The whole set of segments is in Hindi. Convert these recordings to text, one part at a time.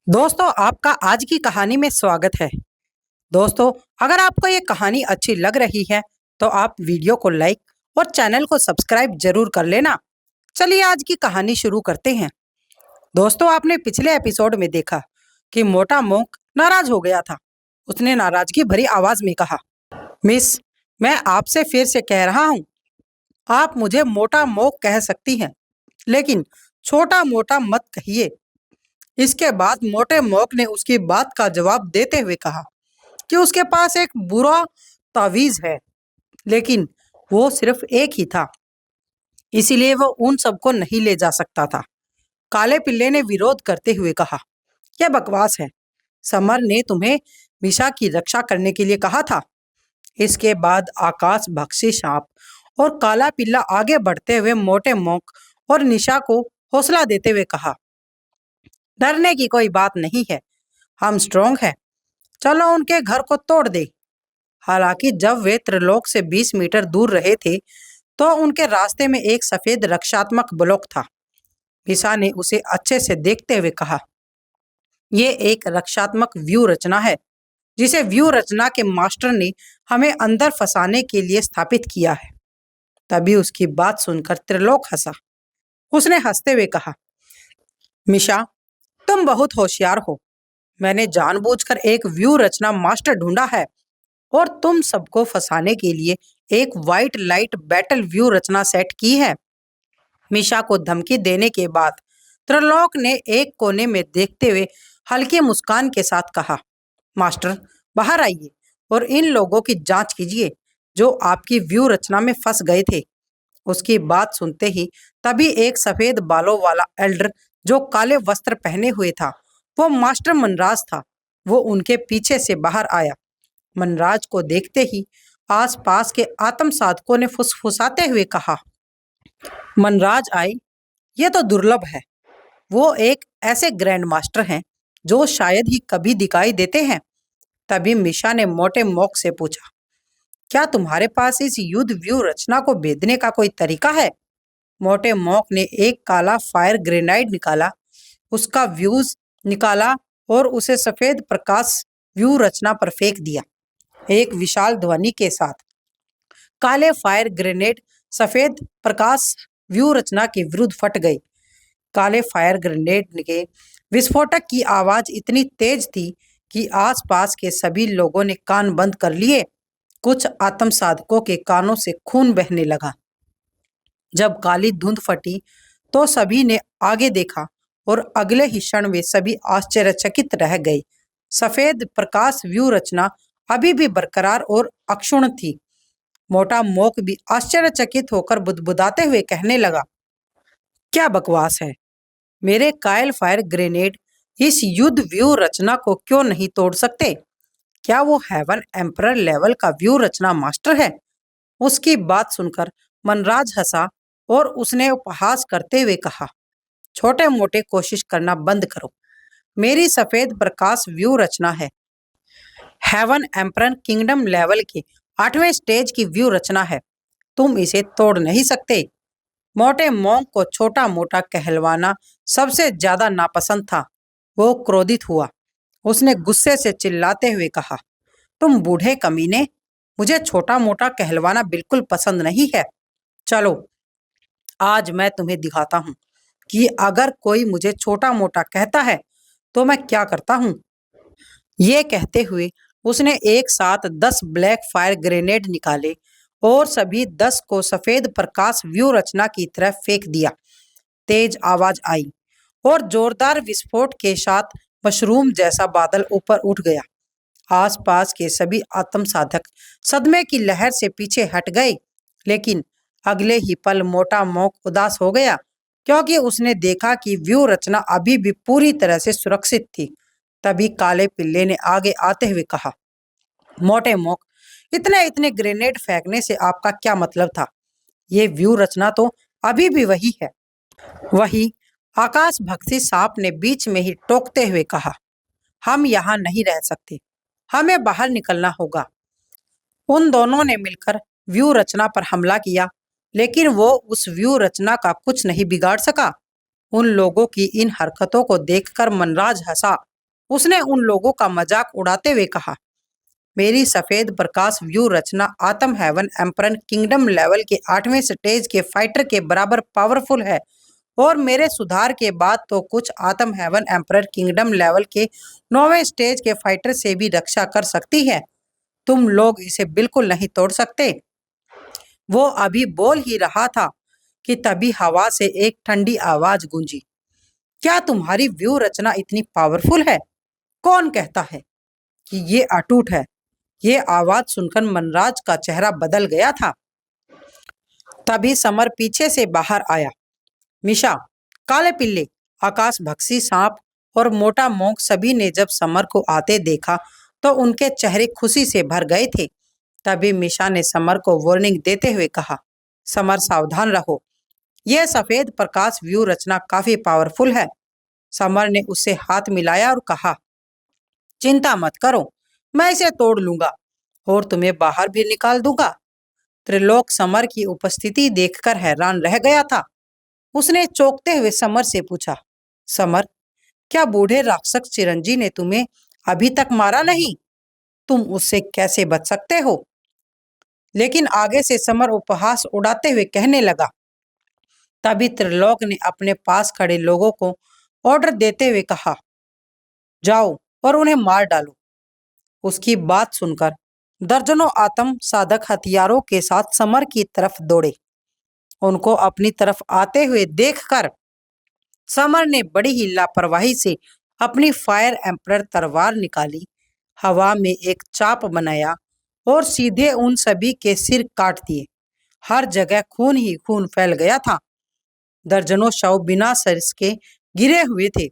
दोस्तों, आपका आज की कहानी में स्वागत है। दोस्तों, अगर आपको ये कहानी अच्छी लग रही है तो आप वीडियो को लाइक और चैनल को सब्सक्राइब जरूर कर लेना। चलिए आज की कहानी शुरू करते हैं। दोस्तों, आपने पिछले एपिसोड में देखा कि मोटा मोंक नाराज हो गया था। उसने नाराजगी भरी आवाज में कहा, मिस, मैं आपसे फिर से कह रहा हूँ, आप मुझे मोटा मोंक कह सकती हैं, लेकिन छोटा मोटा मत कहिए। इसके बाद मोटे मोक ने उसकी बात का जवाब देते हुए कहा कि उसके पास एक बुरा तावीज है, लेकिन वो सिर्फ एक ही था, इसीलिए वो उन सबको नहीं ले जा सकता था। काले पिल्ले ने विरोध करते हुए कहा, यह बकवास है। समर ने तुम्हें मिशा की रक्षा करने के लिए कहा था। इसके बाद आकाश भक्षी सांप और काला पिल्ला आगे बढ़ते हुए मोटे मोक और निशा को हौसला देते हुए कहा, डरने की कोई बात नहीं है, हम स्ट्रोंग हैं। चलो उनके घर को तोड़ दे। हालांकि जब वे त्रिलोक से 20 मीटर दूर रहे थे तो उनके रास्ते में एक सफेद रक्षात्मक ब्लॉक था। मिशा ने उसे अच्छे से देखते हुए कहा, ये एक रक्षात्मक व्यू रचना है जिसे व्यू रचना के मास्टर ने हमें अंदर फंसाने के लिए स्थापित किया है। तभी उसकी बात सुनकर त्रिलोक हंसा। उसने हंसते हुए कहा, मिशा, तुम बहुत होशियार हो। मैंने जानबूझकर एक व्यू रचना मास्टर ढूंढा है और तुम सबको फंसाने के लिए एक वाइट लाइट बैटल व्यू रचना सेट की है। मिशा को धमकी देने के बाद त्रिलोक ने एक कोने में देखते हुए हल्की मुस्कान के साथ कहा, मास्टर, बाहर आइए और इन लोगों की जांच कीजिए जो आपकी व्यू रचना में फंस गए थे। उसकी बात सुनते ही तभी एक सफेद बालों वाला एल्डर जो काले वस्त्र पहने हुए था, वो मास्टर मनराज था, वो उनके पीछे से बाहर आया। मनराज को देखते ही आसपास के आत्म साधकों ने फुसफुसाते हुए कहा, मनराज आए, ये तो दुर्लभ है। वो एक ऐसे ग्रैंड मास्टर हैं जो शायद ही कभी दिखाई देते हैं। तभी मिशा ने मोटे मोक से पूछा, क्या तुम्हारे पास इस युद्ध व्यू रचना को भेदने का कोई तरीका है? मोटे मोक ने एक काला फायर ग्रेनाइड निकाला, उसका व्यूज निकाला और उसे सफेद प्रकाश व्यू रचना पर फेंक दिया। एक विशाल ध्वनि के साथ काले फायर ग्रेनेड सफेद प्रकाश व्यू रचना के विरुद्ध फट गए। काले फायर ग्रेनेड के विस्फोटक की आवाज इतनी तेज थी कि आसपास के सभी लोगों ने कान बंद कर लिए। कुछ आत्म साधकों के कानों से खून बहने लगा। जब काली धुंध फटी तो सभी ने आगे देखा और अगले ही क्षण वे सभी आश्चर्यचकित रह गए। सफेद प्रकाश व्यू रचना अभी भी बरकरार और अक्षुण्ण थी। मोटा मोक भी आश्चर्यचकित होकर बुदबुदाते हुए कहने लगा, क्या बकवास है। मेरे कायल फायर ग्रेनेड इस युद्ध व्यू रचना को क्यों नहीं तोड़ सकते? क्या वो हेवन एम्परर लेवल का व्यू रचना मास्टर है? उसकी बात सुनकर मनराज हंसा और उसने उपहास करते हुए कहा, छोटे मोटे कोशिश करना बंद करो। मेरी सफेद प्रकाश व्यू रचना है हेवन एम्परर किंगडम लेवल के 8वें स्टेज की व्यू रचना है। तुम इसे तोड़ नहीं सकते। मोटे मोंक को छोटा मोटा कहलवाना सबसे ज्यादा नापसंद था। वो क्रोधित हुआ। उसने गुस्से से चिल्लाते हुए कहा, तुम बूढ़े कमीने, मुझे छोटा मोटा कहलवाना बिल्कुल पसंद नहीं है। चलो आज मैं तुम्हें दिखाता हूँ कि अगर कोई मुझे छोटा मोटा कहता है तो मैं क्या करता हूँ। ये कहते हुए उसने एक साथ 10 ब्लैक फायर ग्रेनेड निकाले और सभी 10 को सफेद प्रकाश व्यू रचना की तरफ फेंक दिया। तेज आवाज आई और जोरदार विस्फोट के साथ मशरूम जैसा बादल ऊपर उठ गया। आसपास के सभी आत्म साधक सदमे की लहर से पीछे हट गए, लेकिन अगले ही पल मोटा मोक उदास हो गया क्योंकि उसने देखा कि व्यू रचना अभी भी पूरी तरह से सुरक्षित थी। तभी काले पिल्ले ने आगे आते हुए कहा, मोटे मोक, इतने इतने ग्रेनेड फेंकने से आपका क्या मतलब था? ये व्यू रचना तो अभी भी वही है। वही आकाश भक्षी सांप ने बीच में ही टोकते हुए कहा, हम यहाँ नहीं रह सकते, हमें बाहर निकलना होगा। उन दोनों ने मिलकर व्यू रचना पर हमला किया, लेकिन वो उस व्यू रचना का कुछ नहीं बिगाड़ सका। उन लोगों की इन हरकतों को देखकर मनराज हंसा उसने उन लोगों का मजाक उड़ाते हुए कहा, मेरी सफेद प्रकाश व्यू रचना आतम हेवन एम्परर किंगडम लेवल के 8वें स्टेज के फाइटर के बराबर पावरफुल है और मेरे सुधार के बाद तो कुछ आतम हेवन एम्परर किंगडम लेवल के 9वें स्टेज के फाइटर से भी रक्षा कर सकती है। तुम लोग इसे बिल्कुल नहीं तोड़ सकते। वो अभी बोल ही रहा था कि तभी हवा से एक ठंडी आवाज गूंजी, क्या तुम्हारी व्यू रचना इतनी पावरफुल है? कौन कहता है कि ये अटूट है? ये आवाज सुनकर मनराज का चेहरा बदल गया था। तभी समर पीछे से बाहर आया। मिशा, काले पिल्ले, आकाश भक्षी सांप और मोटा मोंक सभी ने जब समर को आते देखा तो उनके चेहरे खुशी से भर गए थे। तभी मिशा ने समर को वार्निंग देते हुए कहा, समर सावधान रहो, यह सफेद प्रकाश व्यू रचना काफी पावरफुल है। समर ने उससे हाथ मिलाया और कहा, चिंता मत करो, मैं इसे तोड़ लूंगा और तुम्हें बाहर भी निकाल दूंगा। त्रिलोक समर की उपस्थिति देखकर हैरान रह गया था। उसने चौंकते हुए समर से पूछा, समर, क्या बूढ़े राक्षस चिरंजी ने तुम्हें अभी तक मारा नहीं? तुम उससे कैसे बच सकते हो? लेकिन आगे से समर उपहास उड़ाते हुए कहने लगा। तभी त्रिलोक ने अपने पास खड़े लोगों को ऑर्डर देते हुए कहा, जाओ और उन्हें मार डालो। उसकी बात सुनकर दर्जनों आत्म साधक हथियारों के साथ समर की तरफ दौड़े। उनको अपनी तरफ आते हुए देखकर समर ने बड़ी ही लापरवाही से अपनी फायर एम्परर तलवार निकाली, हवा में एक चाप बनाया और सीधे उन सभी के सिर काट दिए। हर जगह खून ही खून फैल गया था। दर्जनों शव बिना सर के गिरे हुए थे।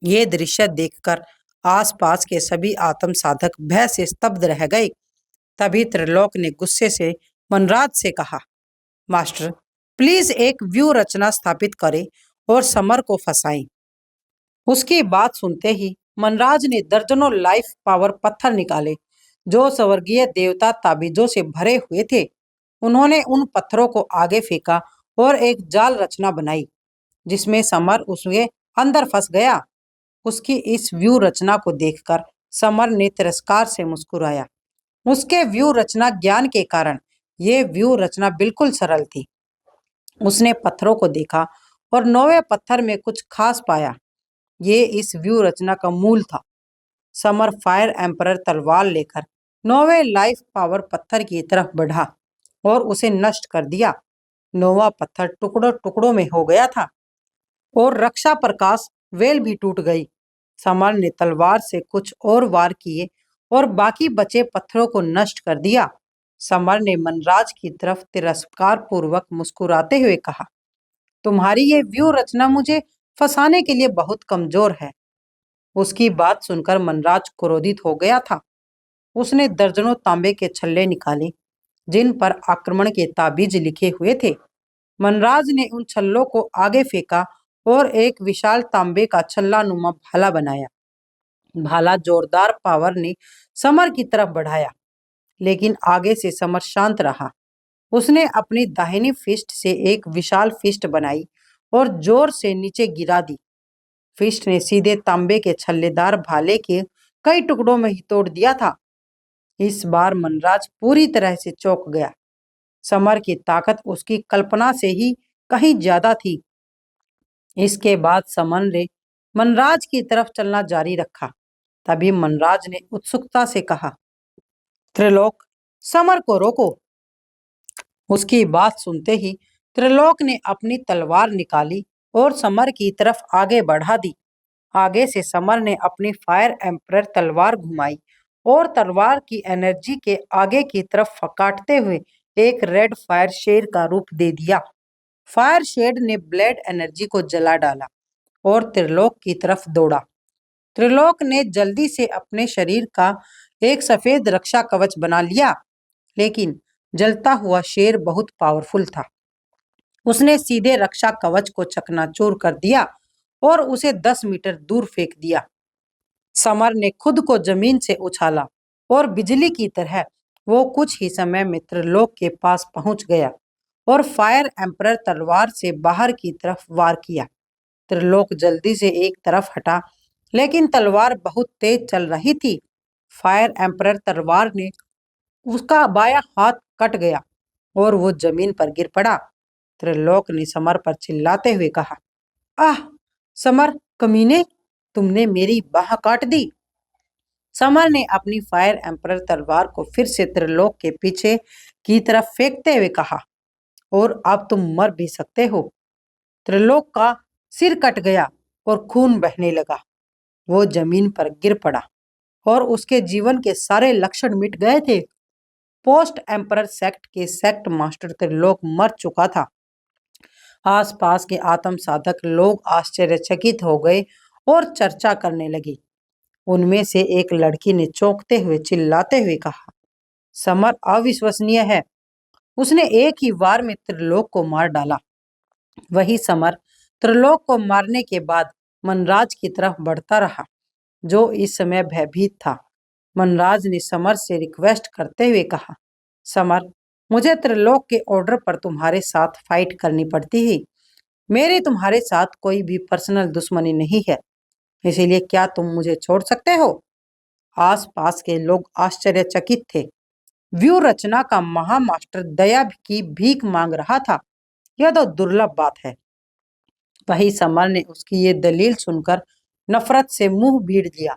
ये दृश्य देखकर आसपास के सभी आत्म साधक भय से स्तब्ध रह गए। तभी त्रिलोक ने गुस्से से मनराज से कहा, मास्टर, प्लीज एक व्यू रचना स्थापित करें और समर को फंसाएं। उसकी बात सुनते ही मनराज ने दर्जनों लाइफ पावर पत्थर निकाले जो स्वर्गीय देवता ताबीजों से भरे हुए थे। उन्होंने उन पत्थरों को आगे फेंका और एक जाल रचना बनाई जिसमें समर उसके अंदर फंस गया। उसकी इस व्यू रचना को देखकर समर ने तिरस्कार से मुस्कुराया। उसके व्यू रचना ज्ञान के कारण ये व्यू रचना बिल्कुल सरल थी। उसने पत्थरों को देखा और 9वें पत्थर में कुछ खास पाया। ये इस व्यू रचना का मूल था। समर फायर एम्परर तलवार लेकर 9वें लाइफ पावर पत्थर की तरफ बढ़ा और उसे नष्ट कर दिया। 9वां पत्थर टुकड़ों टुकड़ों में हो गया था और रक्षा प्रकाश वेल भी टूट गई। समर ने तलवार से कुछ और वार किए और बाकी बचे पत्थरों को नष्ट कर दिया। समर ने मनराज की तरफ तिरस्कार पूर्वक मुस्कुराते हुए कहा, तुम्हारी ये व्यू रचना मुझे फंसाने के लिए बहुत कमजोर है। उसकी बात सुनकर मनराज क्रोधित हो गया था। उसने दर्जनों तांबे के छल्ले निकाले जिन पर आक्रमण के ताबीज लिखे हुए थे। मनराज ने उन छल्लों को आगे फेंका और एक विशाल तांबे का छल्ला नुमा भाला बनाया। भाला जोरदार पावर ने समर की तरफ बढ़ाया, लेकिन आगे से समर शांत रहा। उसने अपनी दाहिनी फिस्ट से एक विशाल फिस्ट बनाई और जोर से नीचे गिरा दी। फिस्ट ने सीधे तांबे के छल्लेदार भाले के कई टुकड़ों में ही तोड़ दिया था। इस बार मनराज पूरी तरह से चौंक गया। समर की ताकत उसकी कल्पना से ही कहीं ज्यादा थी। इसके बाद समर ने मनराज की तरफ चलना जारी रखा। तभी मनराज ने उत्सुकता से कहा, त्रिलोक, समर को रोको। उसकी बात सुनते ही त्रिलोक ने अपनी तलवार निकाली और समर की तरफ आगे बढ़ा दी। आगे से समर ने अपनी फायर एम्परर तलवार घुमाई और तलवार की एनर्जी के आगे की तरफ काटते हुए एक रेड फायर शेड का रूप दे दिया। फायर शेड ने ब्लेड एनर्जी को जला डाला और त्रिलोक की तरफ दौड़ा। त्रिलोक ने जल्दी से अपने शरीर का एक सफेद रक्षा कवच बना लिया, लेकिन जलता हुआ शेर बहुत पावरफुल था। उसने सीधे रक्षा कवच को चकनाचूर कर दिया और उसे 10 मीटर दूर फेंक दिया। समर ने खुद को जमीन से उछाला और बिजली की तरह वो कुछ ही समय में त्रिलोक के पास पहुंच गया और फायर एम्परर तलवार से बाहर की तरफ वार किया। त्रिलोक जल्दी से एक तरफ हटा, लेकिन तलवार बहुत तेज चल रही थी। फायर एम्परर तलवार ने उसका बायां हाथ कट गया और वो जमीन पर गिर पड़ा। त्रिलोक ने समर पर चिल्लाते हुए कहा, आह समर कमीने, तुमने मेरी बाह काट दी। समर ने अपनी फायर एम्परर तलवार को फिर से त्रिलोक के पीछे की तरफ फेंकते हुए कहा, और अब तुम मर भी सकते हो। त्रिलोक का सिर कट गया और खून बहने लगा। वो जमीन पर गिर पड़ा और उसके जीवन के सारे लक्षण मिट गए थे। पोस्ट एम्परर सेक्ट के सेक्ट मास्टर त्रिलोक मर चुका था। आसपास के आत्म साधक लोग आश्चर्यचकित हो गए और चर्चा करने लगी। उनमें से एक लड़की ने चौंकते हुए चिल्लाते हुए कहा, समर अविश्वसनीय है, उसने एक ही वार में त्रिलोक को मार डाला। वही समर त्रिलोक को मारने के बाद मनराज की तरफ बढ़ता रहा, जो इस समय भयभीत था। मनराज ने समर से रिक्वेस्ट करते हुए कहा, समर, मुझे त्रिलोक के ऑर्डर पर तुम्हारे साथ फाइट करनी पड़ती है। मेरी तुम्हारे साथ कोई भी पर्सनल दुश्मनी नहीं है, इसीलिए क्या तुम मुझे छोड़ सकते हो? आसपास के लोग आश्चर्यचकित थे। व्यू रचना का महामास्टर दया की भीख मांग रहा था। यह तो दुर्लभ बात है। वही समर ने उसकी ये दलील सुनकर नफरत से मुंह बीड़ लिया।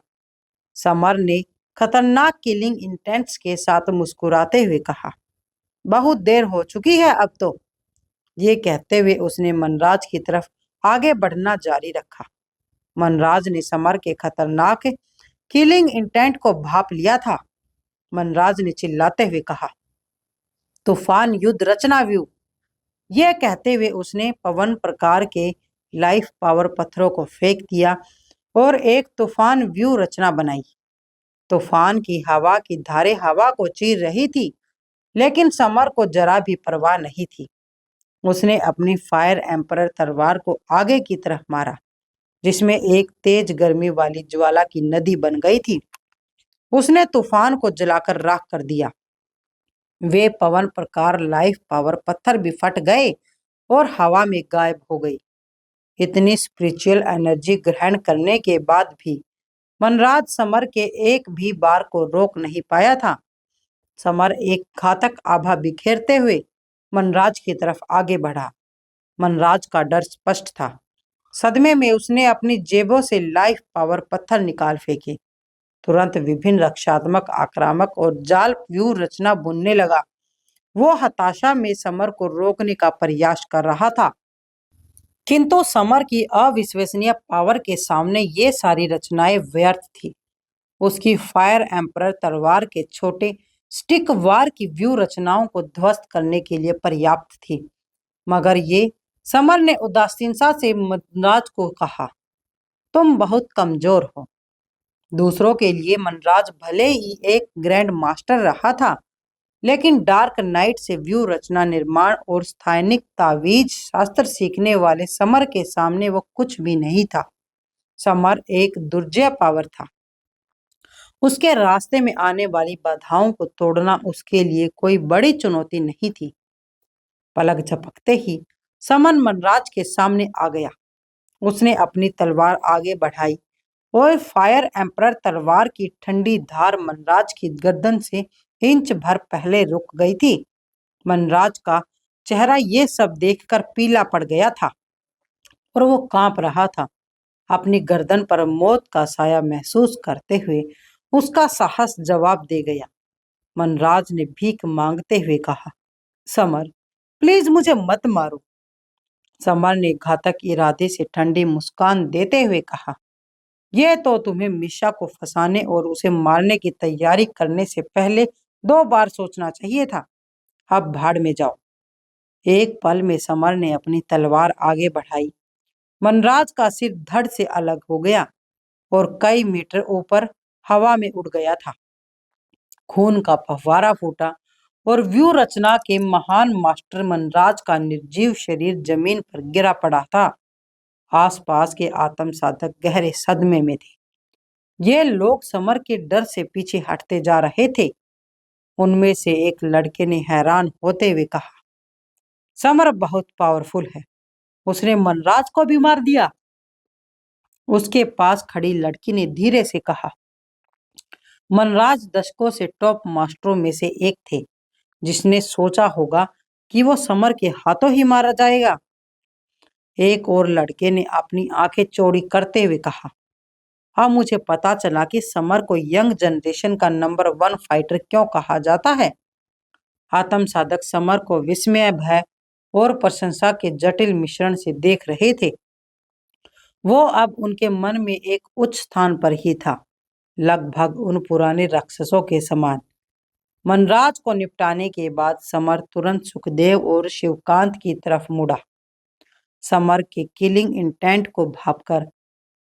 समर ने खतरनाक किलिंग इंटेंट्स के साथ मुस्कुराते हुए कहा, बहुत देर हो चुकी है अब तो। ये कहते हुए उसने मनराज की तरफ आगे बढ़ना जारी रखा। मनराज ने समर के खतरनाक किलिंग इंटेंट को भाप लिया था। मनराज ने चिल्लाते हुए कहा, तूफान युद्ध रचना व्यू। यह कहते हुए उसने पवन प्रकार के लाइफ पावर पत्थरों को फेंक दिया और एक तूफान व्यू रचना बनाई। तूफान की हवा की धारे हवा को चीर रही थी, लेकिन समर को जरा भी परवाह नहीं थी। उसने अपनी फायर एम्परर तलवार को आगे की तरफ मारा, जिसमें एक तेज गर्मी वाली ज्वाला की नदी बन गई थी। उसने तूफान को जलाकर राख कर दिया। वे पवन प्रकार लाइफ पावर पत्थर भी फट गए और हवा में गायब हो गई। इतनी स्पिरिचुअल एनर्जी ग्रहण करने के बाद भी मनराज समर के एक भी बार को रोक नहीं पाया था। समर एक घातक आभा बिखेरते हुए मनराज की तरफ आगे बढ़ा। मनराज का डर स्पष्ट था। सदमे में उसने अपनी जेबों से लाइफ पावर पत्थर निकाल फेंके। तुरंत विभिन्न रक्षात्मक, आक्रामक और जाल व्यूह रचना बुनने लगा। वो हताशा में समर को रोकने का प्रयास कर रहा था, किंतु समर की अविश्वसनीय पावर के सामने ये सारी रचनाएं व्यर्थ थी। उसकी फायर एम्परर तलवार के छोटे स्टिक वार की व्यू रचनाओं को ध्वस्त करने के लिए पर्याप्त थी। मगर ये समर ने उदासीनता से मनराज को कहा, तुम बहुत कमजोर हो। दूसरों के लिए मनराज भले ही एक ग्रैंड मास्टर रहा था, लेकिन डार्क नाइट से व्यू रचना निर्माण और स्थानिक तावीज शास्त्र सीखने वाले समर के सामने वो कुछ भी नहीं था। समर एक दुर्जय पावर था। उसके रास्ते में आने वाली बाधाओं को तोड़ना उसके लिए कोई बड़ी चुनौती नहीं थी। पलक झपकते ही समन मनराज के सामने आ गया। उसने अपनी तलवार आगे बढ़ाई और फायर एम्परर तलवार की ठंडी धार मनराज की गर्दन से इंच भर पहले रुक गई थी। मनराज का चेहरा ये सब देखकर पीला पड़ गया था और वो कांप रहा था। अपनी गर्दन पर मौत का साया महसूस करते हुए उसका साहस जवाब दे गया। मनराज ने भीख मांगते हुए कहा, समर, प्लीज मुझे मत मारो। समर ने घातक इरादे से ठंडी मुस्कान देते हुए कहा, यह तो तुम्हें मिशा को फंसाने और उसे मारने की तैयारी करने से पहले 2 बार सोचना चाहिए था। अब भाड़ में जाओ। एक पल में समर ने अपनी तलवार आगे बढ़ाई। मनराज का सिर धड़ से अलग हो गया और कई मीटर ऊपर हवा में उड़ गया था। खून का फव्वारा फूटा और व्यू रचना के महान मास्टर मनराज का निर्जीव शरीर जमीन पर गिरा पड़ा था। आसपास के आत्म साधक गहरे सदमे में थे। ये लोग समर के डर से पीछे हटते जा रहे थे। उनमें से एक लड़के ने हैरान होते हुए कहा, समर बहुत पावरफुल है, उसने मनराज को भी मार दिया। उसके पास खड़ी लड़की ने धीरे से कहा, मनराज दशकों से टॉप मास्टरों में से एक थे, जिसने सोचा होगा कि वो समर के हाथों ही मारा जाएगा। एक और लड़के ने अपनी आंखें चौड़ी करते हुए कहा, हाँ, मुझे पता चला कि समर को यंग जनरेशन का नंबर 1 फाइटर क्यों कहा जाता है। आत्म साधक समर को विस्मय, भय और प्रशंसा के जटिल मिश्रण से देख रहे थे। वो अब उनके मन में एक उच्च स्थान पर ही था, लगभग उन पुराने राक्षसों के समान। मनराज को निपटाने के बाद समर तुरंत सुखदेव और शिवकांत की तरफ मुड़ा। समर के किलिंग इंटेंट को भांपकर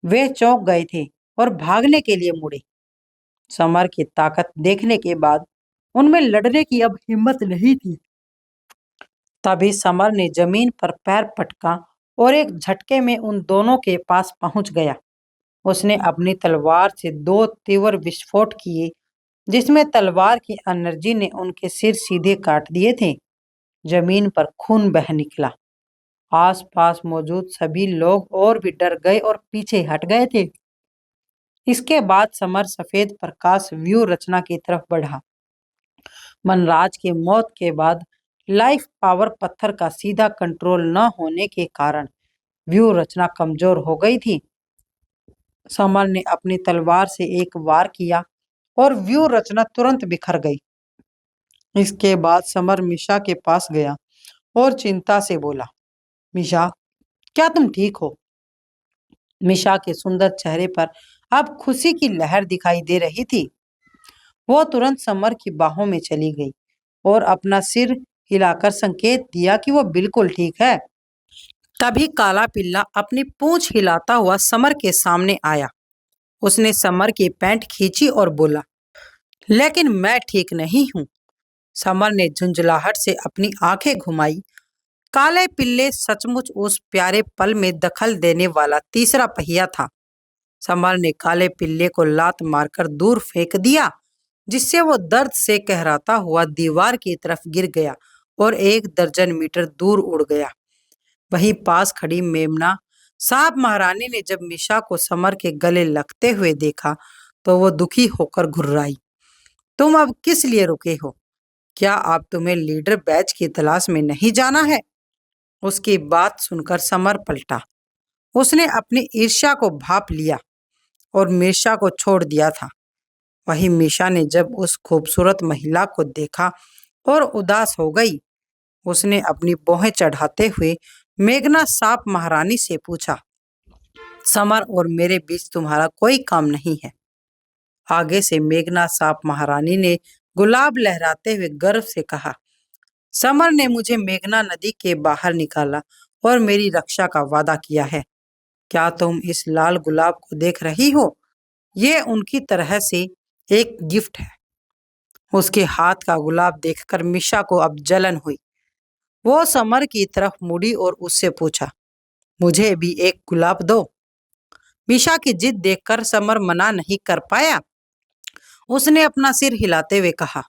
वे चौंक गए थे और भागने के लिए मुड़े। समर की ताकत देखने के बाद उनमें लड़ने की अब हिम्मत नहीं थी। तभी समर ने जमीन पर पैर पटका और एक झटके में उन दोनों के पास पहुंच गया। उसने अपनी तलवार से 2 तीव्र विस्फोट किए, जिसमें तलवार की एनर्जी ने उनके सिर सीधे काट दिए थे। जमीन पर खून बह निकला। आसपास मौजूद सभी लोग और भी डर गए और पीछे हट गए थे। इसके बाद समर सफेद प्रकाश व्यू रचना की तरफ बढ़ा। मनराज की मौत के बाद लाइफ पावर पत्थर का सीधा कंट्रोल न होने के कारण व्यू रचना कमजोर हो गई थी। समर ने अपनी तलवार से एक वार किया और व्यू रचना तुरंत बिखर गई। इसके बाद समर मिशा के पास गया और चिंता से बोला, मिशा, क्या तुम ठीक हो? मिशा के सुंदर चेहरे पर अब खुशी की लहर दिखाई दे रही थी। वो तुरंत समर की बाहों में चली गई और अपना सिर हिलाकर संकेत दिया कि वो बिल्कुल ठीक है। तभी काला पिल्ला अपनी पूंछ हिलाता हुआ समर के सामने आया। उसने समर की पैंट खींची और बोला, लेकिन मैं ठीक नहीं हूँ। समर ने झुंझलाहट से अपनी आंखें घुमाई। काले पिल्ले सचमुच उस प्यारे पल में दखल देने वाला तीसरा पहिया था। समर ने काले पिल्ले को लात मारकर दूर फेंक दिया, जिससे वो दर्द से कहराता हुआ दीवार की तरफ गिर गया और 1 दर्जन मीटर दूर उड़ गया। वहीं पास खड़ी मेमना सांप महारानी ने जब मिशा को समर के गले लगते हुए देखा तो वो दुखी होकर घुर्राई, तुम अब किस लिए रुके हो? क्या आप तुम्हें लीडर बैच की तलाश में नहीं जाना है? उसकी बात सुनकर समर पलटा। उसने अपनी ईर्ष्या को भाप लिया और मिर्शा को छोड़ दिया था। वहीं मीशा ने जब उस खूबसूरत महिला को देखा और उदास हो गई। उसने अपनी भौहें चढ़ाते हुए मेघना सांप महारानी से पूछा, समर और मेरे बीच तुम्हारा कोई काम नहीं है? आगे से मेघना सांप महारानी ने गुलाब लहराते हुए गर्व से कहा, समर ने मुझे मेघना नदी के बाहर निकाला और मेरी रक्षा का वादा किया है। क्या तुम इस लाल गुलाब को देख रही हो? ये उनकी तरह से एक गिफ्ट है। उसके हाथ का गुलाब देखकर मिशा को अब जलन हुई। वो समर की तरफ मुड़ी और उससे पूछा, मुझे भी एक गुलाब दो। मिशा की जिद देखकर समर मना नहीं कर पाया। उसने अपना सिर हिलाते हुए कहा,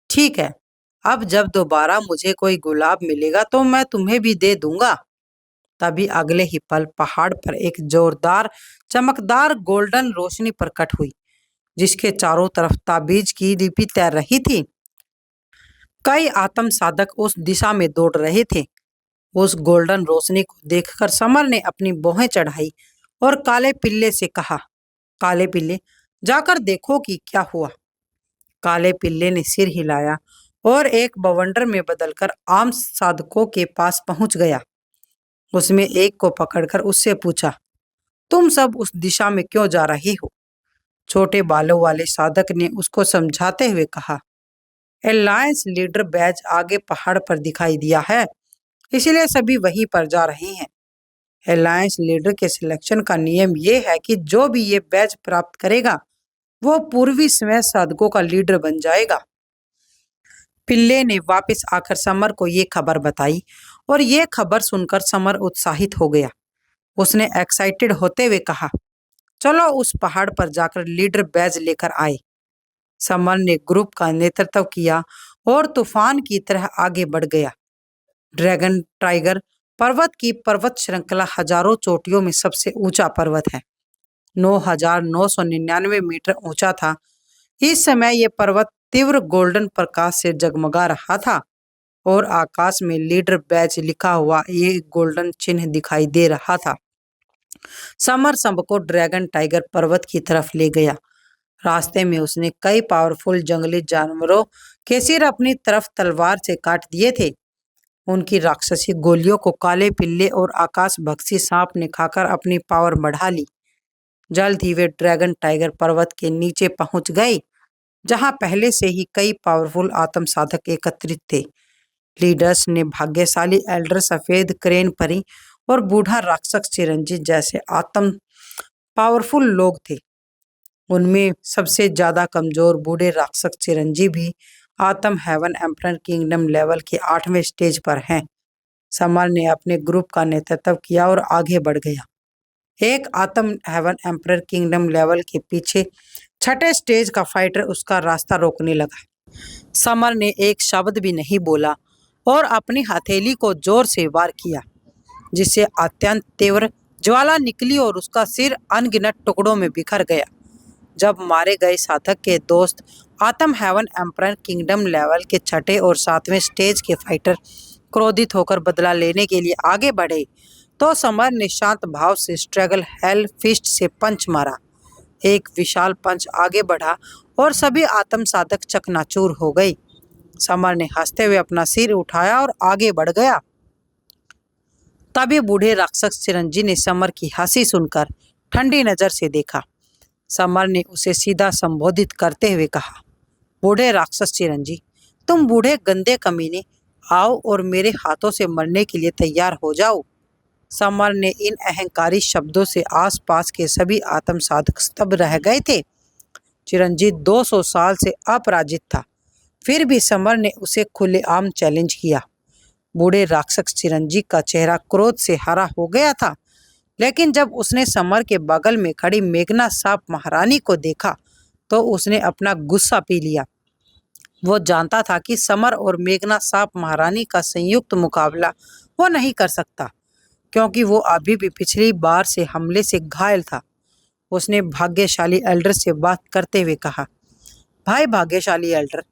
ठीक है, अब जब दोबारा मुझे कोई गुलाब मिलेगा तो मैं तुम्हें भी दे दूंगा। तभी अगले ही पल पहाड़ पर एक जोरदार चमकदार गोल्डन रोशनी प्रकट हुई, जिसके चारों तरफ ताबीज की लिपि तैर रही थी। कई आत्म साधक उस दिशा में दौड़ रहे थे। उस गोल्डन रोशनी को देखकर समर ने अपनी भौहें चढ़ाई और काले पिल्ले से कहा, काले पिल्ले, जाकर देखो कि क्या हुआ। काले पिल्ले ने सिर हिलाया और एक बवंडर में बदलकर आम साधकों के पास पहुंच गया। उसमें एक को पकड़कर उससे पूछा, तुम सब उस दिशा में क्यों जा रही हो? छोटे बालों वाले साधक ने उसको समझाते हुए कहा, अलायंस लीडर बैच आगे पहाड़ पर दिखाई दिया है, इसलिए सभी वहीं पर जा रहे हैं। अलायंस लीडर के सिलेक्शन का नियम ये है कि जो भी ये बैच प्राप्त करेगा वो पूर्वी स्वयं साधकों का लीडर बन जाएगा। पिल्ले ने वापस आकर समर को ये खबर बताई और ये खबर सुनकर समर उत्साहित हो गया। उसने एक्साइटेड होते हुए कहा, चलो उस पहाड़ पर जाकर लीडर बैज लेकर आए। समर ने ग्रुप का नेतृत्व किया और तूफान की तरह आगे बढ़ गया। ड्रैगन टाइगर पर्वत की पर्वत श्रृंखला हजारों चोटियों में सबसे ऊंचा पर्वत है। 9,999 मीटर ऊंचा था। इस समय ये पर्वत तीव्र गोल्डन प्रकाश से जगमगा रहा था और आकाश में लीडर बैच लिखा हुआ ये गोल्डन चिन्ह दिखाई दे रहा था। समर सबको ड्रैगन टाइगर पर्वत की तरफ ले गया। रास्ते में उसने कई पावरफुल जंगली जानवरों के सिर अपनी तरफ तलवार से काट दिए थे। उनकी राक्षसी गोलियों को काले पिल्ले और आकाश भक्षी सांप ने खाकर अपनी पावर बढ़ा ली। जल्द ही वे ड्रैगन टाइगर पर्वत के नीचे पहुंच गए, जहां पहले से ही कई पावरफुल आत्म साधक एकत्रित थे। लीडर्स ने भाग्यशाली एल्डर सफेद क्रेन परी और बूढ़ा राक्षस चिरंजीव जैसे आत्म पावरफुल लोग थे। उनमें सबसे ज्यादा कमजोर बूढ़े राक्षस चिरंजीव भी आत्म हेवन एम्परर किंगडम लेवल के 8वें स्टेज पर हैं। समर ने अपने ग्रुप का नेतृत्व किया और आगे बढ़ गया। एक आत्म हेवन एम्परर किंगडम लेवल के पीछे 6ठे स्टेज का फाइटर उसका रास्ता रोकने लगा। समर ने एक शब्द भी नहीं बोला और अपनी हथेली को जोर से वार किया, जिससे अत्यंत तीव्र ज्वाला निकली और उसका सिर अनगिनत टुकड़ों में बिखर गया। जब मारे गए साधक के दोस्त आत्म हेवन एम्परर किंगडम लेवल के 6ठे और 7वें स्टेज के फाइटर क्रोधित होकर बदला लेने के लिए आगे बढ़े, तो समर ने शांत भाव से स्ट्रगल हेल फिस्ट से पंच मारा। एक विशाल पंच आगे बढ़ा और सभी आत्म साधक चकनाचूर हो गए। समर ने हंसते हुए अपना सिर उठाया और आगे बढ़ गया। तभी बूढ़े राक्षस चिरंजीव ने समर की हंसी सुनकर ठंडी नजर से देखा। समर ने उसे सीधा संबोधित करते हुए कहा, बूढ़े राक्षस चिरंजीव, तुम बूढ़े गंदे कमीने, आओ और मेरे हाथों से मरने के लिए तैयार हो जाओ। समर ने इन अहंकारी शब्दों से आसपास के सभी आत्म साधक स्तब्ध रह गए थे। चिरंजीव 200 साल से अपराजित था, फिर भी समर ने उसे खुलेआम चैलेंज किया। बूढ़े राक्षस चिरंजीव का चेहरा क्रोध से हरा हो गया था, लेकिन जब उसने समर के बगल में खड़ी मेघना सांप महारानी को देखा तो उसने अपना गुस्सा पी लिया। वो जानता था कि समर और मेघना सांप महारानी का संयुक्त मुकाबला वो नहीं कर सकता, क्योंकि वो अभी भी पिछली बार से हमले से घायल था। उसने भाग्यशाली एल्डर से बात करते हुए कहा, भाई भाग्यशाली एल्डर,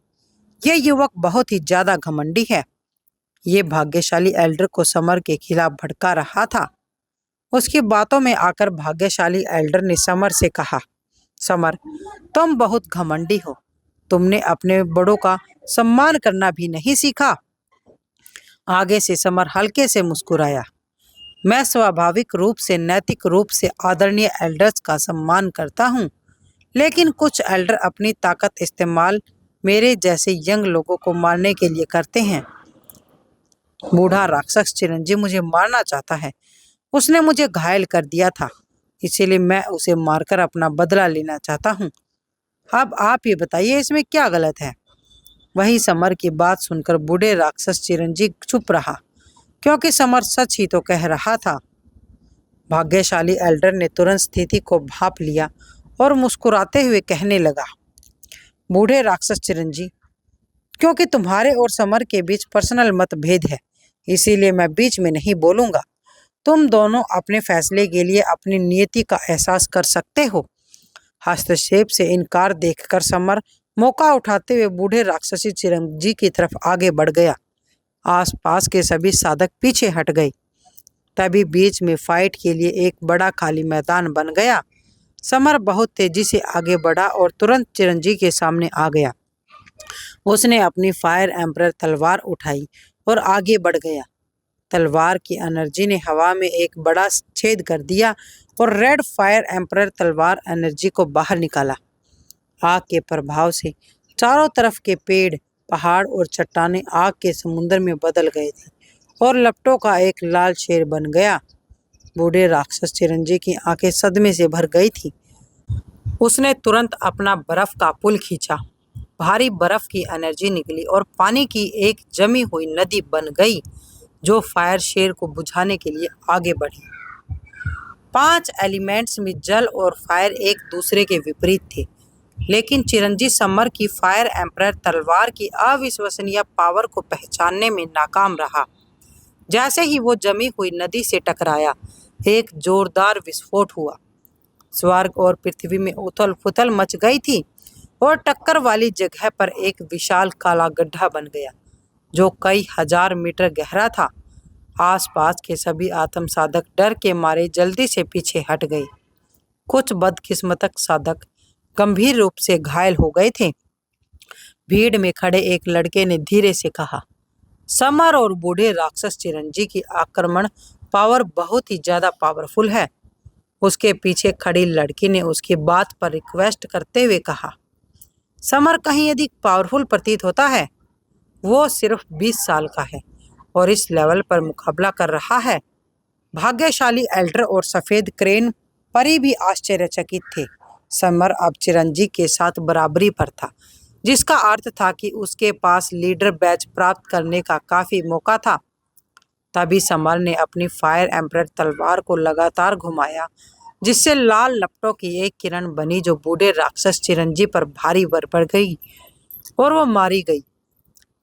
ये युवक बहुत ही ज्यादा घमंडी है। ये भाग्यशाली एल्डर को समर के खिलाफ भड़का रहा था। उसकी बातों में आकर भाग्यशाली एल्डर ने समर से कहा, समर, तुम बहुत घमंडी हो। तुमने अपने बड़ों का सम्मान करना भी नहीं सीखा। आगे से समर हल्के से मुस्कुराया। मैं स्वाभाविक रूप से नैतिक रूप से आदरणीय एल्डर्स का सम्मान करता हूँ, लेकिन कुछ एल्डर अपनी ताकत इस्तेमाल मेरे जैसे यंग लोगों को मारने के लिए करते हैं। बूढ़ा राक्षस चिरंजीव मुझे मारना चाहता है। उसने मुझे घायल कर दिया था, इसीलिए मैं उसे मारकर अपना बदला लेना चाहता हूँ। अब आप ये बताइए, इसमें क्या गलत है? वही समर की बात सुनकर बूढ़े राक्षस चिरंजीव चुप रहा, क्योंकि समर सच ही तो कह रहा था। भाग्यशाली एल्डर ने तुरंत स्थिति को भांप लिया और मुस्कुराते हुए कहने लगा, बूढ़े राक्षस चिरंजीव, क्योंकि तुम्हारे और समर के बीच पर्सनल मतभेद है, इसीलिए मैं बीच में नहीं बोलूंगा। तुम दोनों अपने फैसले के लिए अपनी नियति का एहसास कर सकते हो। हस्तक्षेप से इनकार देखकर समर मौका उठाते हुए बूढ़े राक्षसी चिरंजीव की तरफ आगे बढ़ गया। आसपास के सभी साधक पीछे हट गए। तभी बीच में फाइट के लिए एक बड़ा खाली मैदान बन गया। समर बहुत तेजी से आगे बढ़ा और तुरंत चिरंजीव के सामने आ गया। उसने अपनी फायर एम्परर तलवार उठाई और आगे बढ़ गया। तलवार की एनर्जी ने हवा में एक बड़ा छेद कर दिया और रेड फायर एम्परर तलवार एनर्जी को बाहर निकाला। आग के प्रभाव से चारों तरफ के पेड़, पहाड़ और चट्टानें आग के समुद्र में बदल गए थे और लपटों का एक लाल शेर बन गया। बूढ़े राक्षस चिरंजीव की आंखें सदमे से भर गई थी। उसने तुरंत अपना बर्फ का पुल खींचा। भारी बर्फ की एनर्जी निकली और पानी की एक जमी हुई नदी बन गई, जो फायर शेर को बुझाने के लिए आगे बढ़ी। 5 एलिमेंट्स में जल और फायर एक दूसरे के विपरीत थे, लेकिन चिरंजीव समर की फायर एम्परर तलवार की अविश्वसनीय पावर को पहचानने में नाकाम रहा। जैसे ही वो जमी हुई नदी से टकराया, एक जोरदार विस्फोट हुआ। स्वर्ग और पृथ्वी में उथल पुथल मच गई थी और टक्कर वाली जगह पर एक विशाल काला गड्ढा बन गया जो कई हजार मीटर गहरा था। आसपास के सभी आत्म साधक डर के मारे जल्दी से पीछे हट गए। कुछ बदकिस्मत साधक गंभीर रूप से घायल हो गए थे। भीड़ में खड़े एक लड़के ने धीरे से कहा, समर और बूढ़े राक्षस चिरंजी की आक्रमण पावर बहुत ही ज्यादा पावरफुल है। उसके पीछे खड़ी लड़की ने उसकी बात पर रिक्वेस्ट करते हुए कहा, समर कहीं अधिक पावरफुल प्रतीत होता है। वो सिर्फ 20 साल का है और इस लेवल पर मुकाबला कर रहा है। भाग्यशाली एल्डर और सफेद क्रेन परी भी आश्चर्यचकित थे। समर अब चिरंजी के साथ बराबरी पर था, जिसका अर्थ था कि उसके पास लीडर बैच प्राप्त करने का काफी मौका था। तभी समर ने अपनी फायर एम्परर तलवार को लगातार घुमाया, जिससे लाल लपटों की एक किरण बनी जो बूढ़े राक्षस चिरंजी पर भारी पड़ गई और वो मारी गई।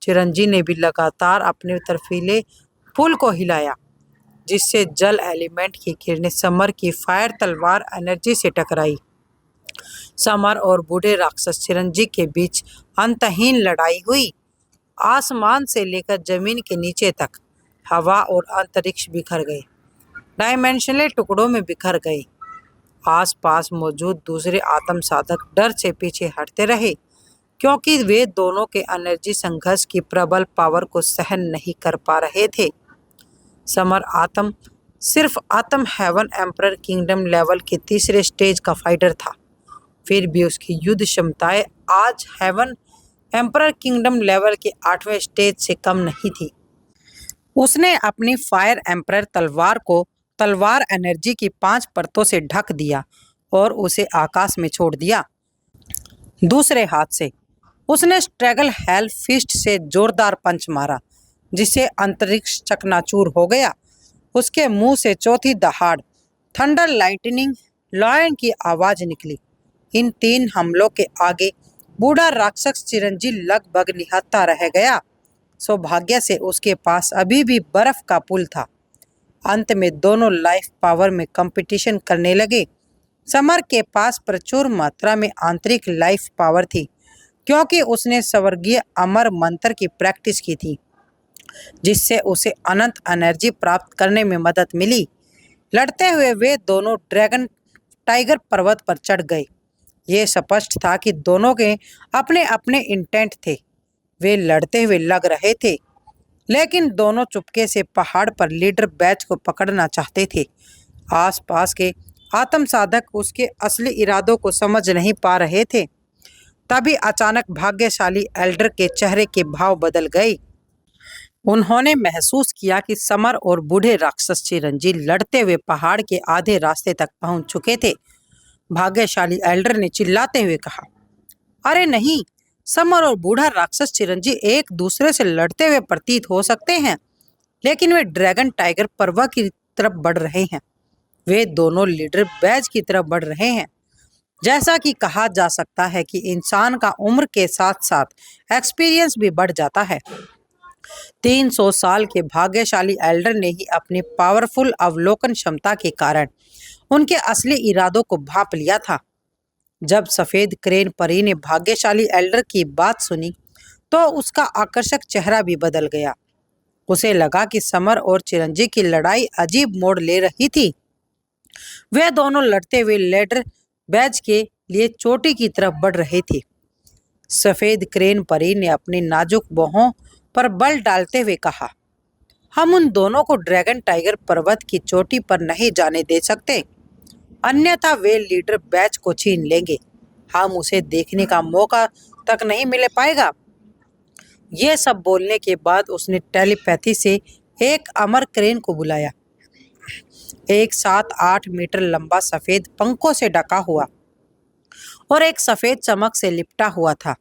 चिरंजी ने भी लगातार अपने तरफीले फूल को हिलाया, जिससे जल एलिमेंट की किरणें समर की फायर तलवार एनर्जी से टकराई। समर और बूढ़े राक्षस चिरंजी के बीच अंतहीन लड़ाई हुई। आसमान से लेकर जमीन के नीचे तक हवा और अंतरिक्ष बिखर गए, डायमेंशनल टुकड़ों में बिखर गए। आसपास मौजूद दूसरे आत्म साधक डर से पीछे हटते रहे, क्योंकि वे दोनों के एनर्जी संघर्ष की प्रबल पावर को सहन नहीं कर पा रहे थे। समर सिर्फ आत्म हेवन एम्परर किंगडम लेवल के तीसरे स्टेज का फाइटर था। फिर भी उसकी युद्ध क्षमताएं आज हेवन एम्परर किंगडम लेवल के 8वें स्टेज से कम नहीं थी। उसने अपनी फायर एम्परर तलवार को तलवार एनर्जी की 5 परतों से ढक दिया और उसे आकाश में छोड़ दिया। दूसरे हाथ से उसने स्ट्रैगल हेल फिस्ट से जोरदार पंच मारा, जिससे अंतरिक्ष चकनाचूर हो गया। उसके मुंह से चौथी दहाड़ थंडर लाइटनिंग लॉयन की आवाज निकली। इन 3 हमलों के आगे बूढ़ा राक्षस चिरंजी लगभग निहत्था रह गया। सौभाग्य से उसके पास अभी भी बर्फ का पुल था। अंत में दोनों लाइफ पावर में कंपटीशन करने लगे। समर के पास प्रचुर मात्रा में आंतरिक लाइफ पावर थी, क्योंकि उसने स्वर्गीय अमर मंत्र की प्रैक्टिस की थी, जिससे उसे अनंत एनर्जी प्राप्त करने में मदद मिली। लड़ते हुए वे दोनों ड्रैगन टाइगर पर्वत पर चढ़ गए। ये स्पष्ट था कि दोनों के अपने अपने इंटेंट थे। वे लड़ते हुए लग रहे थे, लेकिन दोनों चुपके से पहाड़ पर लीडर बैच को पकड़ना चाहते थे। आसपास के आत्म साधक उसके असली इरादों को समझ नहीं पा रहे थे। तभी अचानक भाग्यशाली एल्डर के चेहरे के भाव बदल गए। उन्होंने महसूस किया कि समर और बूढ़े राक्षस चिरंजी लड़ते हुए पहाड़ के आधे रास्ते तक पहुंच चुके थे। भाग्यशाली एल्डर ने चिल्लाते हुए कहा, अरे नहीं, समर और बूढ़ा राक्षस चिरंजी एक दूसरे से लड़ते हुए प्रतीत हो सकते हैं, लेकिन वे ड्रैगन टाइगर पर्वत की तरफ बढ़ रहे हैं। वे दोनों लीडर बैज की तरफ बढ़ रहे हैं। जैसा कि कहा जा सकता है कि इंसान का उम्र के साथ साथ एक्सपीरियंस भी बढ़ जाता है। 300 साल के भाग्यशाली एल्डर ने ही अपनी पावरफुल अवलोकन क्षमता के कारण उनके असली इरादों को भांप लिया था। जब सफेद क्रेन परी ने भाग्यशाली एल्डर की बात सुनी, तो उसका आकर्षक चेहरा भी बदल गया। उसे लगा कि समर और चिरंजी की लड़ाई अजीब मोड़ ले रही थी। वे दोनों लड़ते हुए लेडर बैज के लिए चोटी की तरफ बढ़ रहे थे। सफेद क्रेन परी ने अपनी नाजुक बाहों पर बल डालते हुए कहा, हम उन दोनों को ड्रैगन टाइगर पर्वत की चोटी पर नहीं जाने दे सकते, अन्यथा वे लीडर बैच को छीन लेंगे। हम उसे देखने का मौका तक नहीं मिल पाएगा। ये सब बोलने के बाद उसने टेलीपैथी से एक अमर क्रेन को बुलाया। एक 7-8 मीटर लंबा सफेद पंखों से ढका हुआ और एक सफेद चमक से लिपटा हुआ था।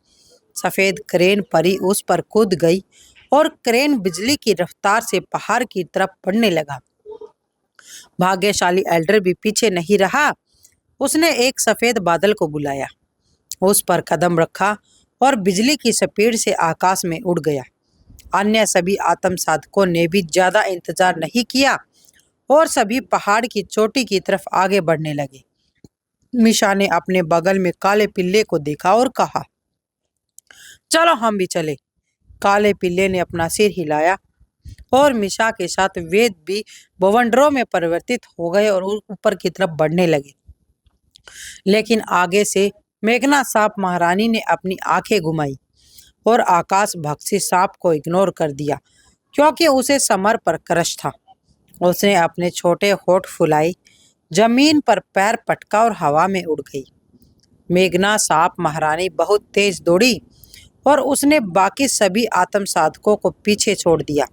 सफेद क्रेन परी उस पर कूद गई और क्रेन बिजली की रफ्तार से पहाड़ की तरफ बढ़ने लगा। भाग्यशाली एल्डर भी पीछे नहीं रहा। उसने एक सफेद बादल को बुलाया, उस पर कदम रखा और बिजली की स्पीड से आकाश में उड़ गया। अन्य सभी आत्म साधकों ने भी ज्यादा इंतजार नहीं किया और सभी पहाड़ की चोटी की तरफ आगे बढ़ने लगे। मिशा ने अपने बगल में काले पिल्ले को देखा और कहा, चलो हम भी चले। काले पिल्ले ने अपना सिर हिलाया और मिशा के साथ वेद भी बवंडरों में परिवर्तित हो गए और ऊपर की तरफ बढ़ने लगे। लेकिन आगे से मेघना सांप महारानी ने अपनी आंखें घुमाई और आकाश भक्षी सांप को इग्नोर कर दिया, क्योंकि उसे समर पर क्रश था। उसने अपने छोटे होठ फुलाए, जमीन पर पैर पटका और हवा में उड़ गई। मेघना सांप महारानी बहुत तेज दौड़ी और उसने बाकी सभी आत्म साधकों को पीछे छोड़ दिया।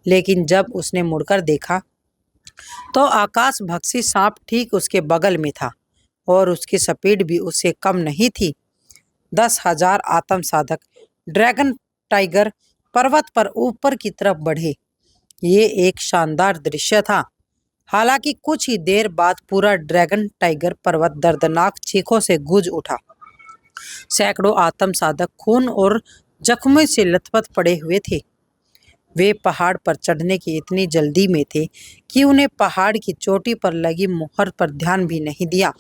लेकिन जब उसने मुड़कर देखा तो आकाश भक्षी सांप ठीक उसके बगल में था और उसकी स्पीड भी उससे कम नहीं थी। 10,000 आत्म साधक ड्रैगन टाइगर पर्वत पर ऊपर की तरफ बढ़े। ये एक शानदार दृश्य था। हालांकि कुछ ही देर बाद पूरा ड्रैगन टाइगर पर्वत दर्दनाक चीखों से गूंज उठा। सैकड़ों आत्म साधक खून और जख्मों से लथपथ पड़े हुए थे। वे पहाड़ पर चढ़ने की इतनी जल्दी में थे कि उन्हें पहाड़ की चोटी पर लगी मुहर पर ध्यान भी नहीं दिया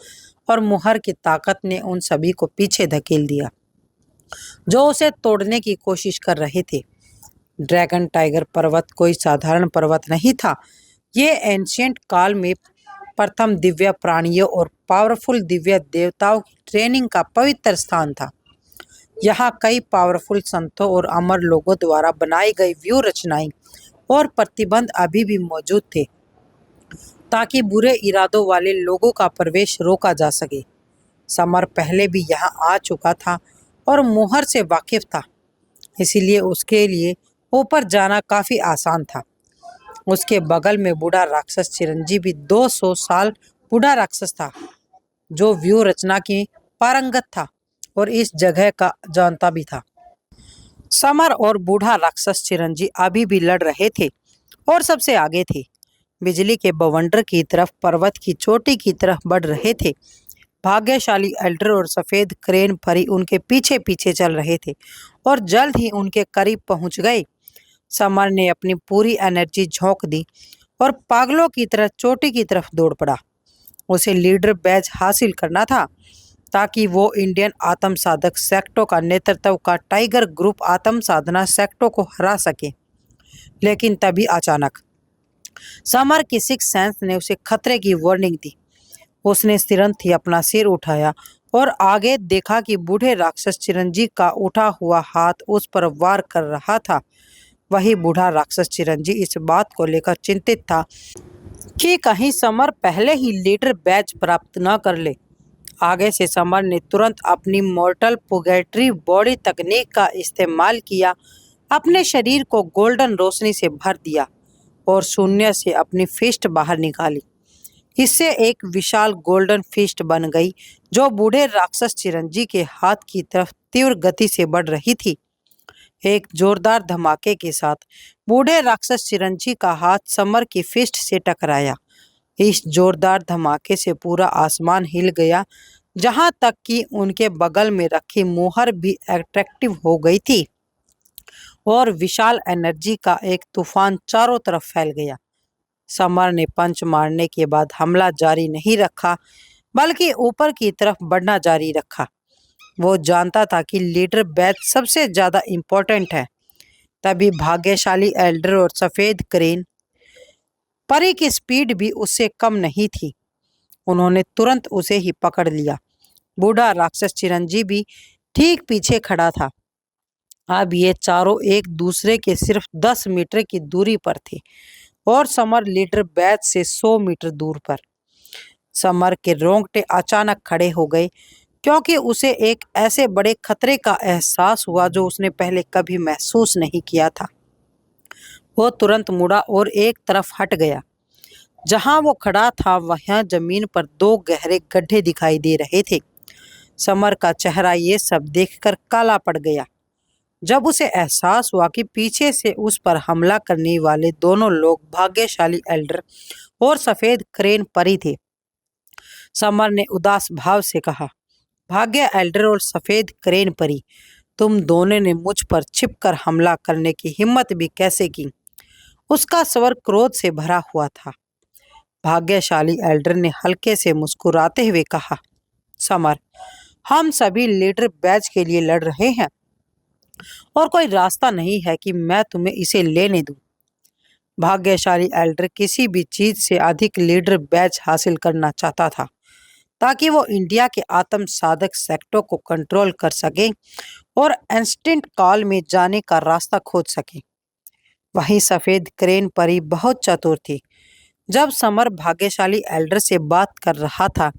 और मुहर की ताकत ने उन सभी को पीछे धकेल दिया जो उसे तोड़ने की कोशिश कर रहे थे। ड्रैगन टाइगर पर्वत कोई साधारण पर्वत नहीं था। ये एंशिएंट काल में प्रथम दिव्य प्राणियों और पावरफुल दिव्य देवताओं की ट्रेनिंग का पवित्र स्थान था। यहाँ कई पावरफुल संतों और अमर लोगों द्वारा बनाई गई व्यू रचनाएं और प्रतिबंध अभी भी मौजूद थे, ताकि बुरे इरादों वाले लोगों का प्रवेश रोका जा सके। समर पहले भी यहाँ आ चुका था और मुहर से वाकिफ था, इसीलिए उसके लिए ऊपर जाना काफी आसान था। उसके बगल में बूढ़ा राक्षस चिरंजीवी भी 200 साल बूढ़ा राक्षस था, जो व्यू रचना की पारंगत था और इस जगह का जानता भी था। समर और बूढ़ा राक्षस चिरंजी अभी भी लड़ रहे थे और सबसे आगे थे। बिजली के बवंडर की तरफ पर्वत की चोटी की तरफ बढ़ रहे थे। भाग्यशाली एल्डर और सफेद क्रेन परी उनके पीछे पीछे चल रहे थे और जल्द ही उनके करीब पहुंच गए। समर ने अपनी पूरी एनर्जी झोंक दी और पागलों की तरह चोटी की तरफ दौड़ पड़ा। उसे लीडर बैज हासिल करना था, ताकि वो इंडियन आत्म साधक सेक्टों का नेतृत्व का टाइगर ग्रुप आत्म साधना सेक्टों को हरा सके। लेकिन तभी अचानक समर की सिक्स सेंस ने उसे खतरे की वार्निंग दी। उसने तुरंत ही अपना सिर उठाया और आगे देखा कि बूढ़े राक्षस चिरंजी का उठा हुआ हाथ उस पर वार कर रहा था। वही बूढ़ा राक्षस चिरंजी इस बात को लेकर चिंतित था कि कहीं समर पहले ही लीडर बैज प्राप्त न कर ले। आगे से समर ने तुरंत अपनी मॉर्टल पुगेट्री बॉडी तकनीक का इस्तेमाल किया, अपने शरीर को गोल्डन रोशनी से भर दिया और शून्य से अपनी फिस्ट बाहर निकाली। इससे एक विशाल गोल्डन फिस्ट बन गई, जो बूढ़े राक्षस चिरंजी के हाथ की तरफ तीव्र गति से बढ़ रही थी। एक जोरदार धमाके के साथ बूढ़े राक्षस चिरंजी का हाथ समर की फिस्ट से टकराया। इस जोरदार धमाके से पूरा आसमान हिल गया, जहां तक कि उनके बगल में रखी मुहर भी अट्रैक्टिव हो गई थी और विशाल एनर्जी का एक तूफान चारों तरफ फैल गया। समर ने पंच मारने के बाद हमला जारी नहीं रखा, बल्कि ऊपर की तरफ बढ़ना जारी रखा। वो जानता था कि लीडर बैच सबसे ज्यादा इम्पोर्टेंट है। तभी भाग्यशाली एल्डर और सफेद क्रेन परी की स्पीड भी उससे कम नहीं थी। उन्होंने तुरंत उसे ही पकड़ लिया। बूढ़ा राक्षस चिरंजी भी ठीक पीछे खड़ा था। अब ये चारों एक दूसरे के सिर्फ 10 मीटर की दूरी पर थे और समर लीडर बैच से 100 मीटर दूर पर। समर के रोंगटे अचानक खड़े हो गए, क्योंकि उसे एक ऐसे बड़े खतरे का एहसास हुआ जो उसने पहले कभी महसूस नहीं किया था। वो तुरंत मुड़ा और एक तरफ हट गया। जहां वो खड़ा था वहां जमीन पर 2 गहरे गड्ढे दिखाई दे रहे थे। समर का चेहरा ये सब देखकर काला पड़ गया, जब उसे एहसास हुआ कि पीछे से उस पर हमला करने वाले दोनों लोग भाग्यशाली एल्डर और सफेद क्रेन परी थे। समर ने उदास भाव से कहा, भाग्य एल्डर और सफेद क्रेन परी, तुम दोनों ने मुझ पर छिपकर हमला करने की हिम्मत भी कैसे की? उसका स्वर क्रोध से भरा हुआ था। भाग्यशाली एल्डर ने हल्के से मुस्कुराते हुए कहा, समर, हम सभी लीडर बैच के लिए लड़ रहे हैं और कोई रास्ता नहीं है कि मैं तुम्हें इसे लेने दूं। भाग्यशाली एल्डर किसी भी चीज से अधिक लीडर बैच हासिल करना चाहता था ताकि वो इंडिया के आत्म साधक सेक्टरों को कंट्रोल कर सके और इंस्टेंट कॉल में जाने का रास्ता खोज सके। वहीं सफेद क्रेन परी बहुत चतुर थी। जब समर भाग्यशाली एल्डर से बात कर रहा था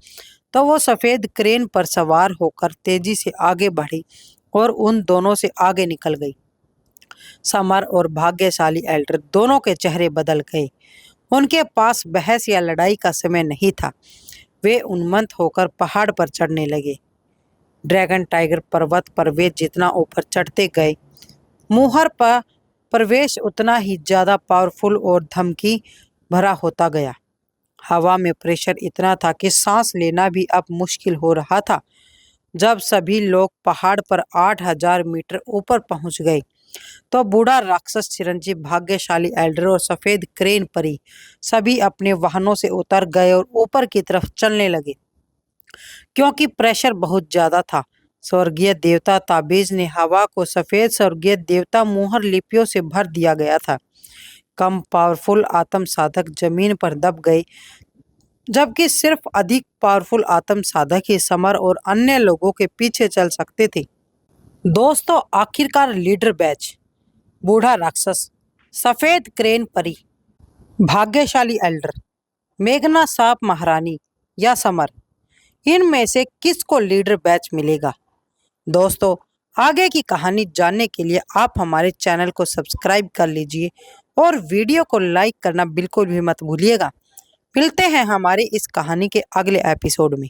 तो वो सफेद क्रेन पर सवार होकर तेजी से आगे बढ़ी और उन दोनों से आगे निकल गई। समर और भाग्यशाली एल्डर दोनों के चेहरे बदल गए। उनके पास बहस या लड़ाई का समय नहीं था। वे उन्मत्त होकर पहाड़ पर चढ़ने लगे। ड्रैगन टाइगर पर्वत पर वे जितना ऊपर चढ़ते गए, मुहर पर प्रवेश उतना ही ज्यादा पावरफुल और धमकी भरा होता गया। हवा में प्रेशर इतना था कि सांस लेना भी अब मुश्किल हो रहा था। जब सभी लोग पहाड़ पर 8,000 मीटर ऊपर पहुंच गए तो बूढ़ा राक्षस चिरंजीव, भाग्यशाली एल्डर और सफेद क्रेन परी सभी अपने वाहनों से उतर गए और ऊपर की तरफ चलने लगे। क्योंकि प्रेशर बहुत ज्यादा था, स्वर्गीय देवता ताबीज ने हवा को सफेद स्वर्गीय देवता मुहर लिपियों से भर दिया गया था। कम पावरफुल आत्म साधक जमीन पर दब गए, जबकि सिर्फ अधिक पावरफुल आत्म साधक ही समर और अन्य लोगों के पीछे चल सकते थे। दोस्तों, आखिरकार लीडर बैच, बूढ़ा राक्षस, सफेद क्रेन परी, भाग्यशाली एल्डर, मेघना सांप महारानी या समर, इनमें से किसको लीडर बैच मिलेगा? दोस्तों, आगे की कहानी जानने के लिए आप हमारे चैनल को सब्सक्राइब कर लीजिए और वीडियो को लाइक करना बिल्कुल भी मत भूलिएगा। मिलते हैं हमारे इस कहानी के अगले एपिसोड में।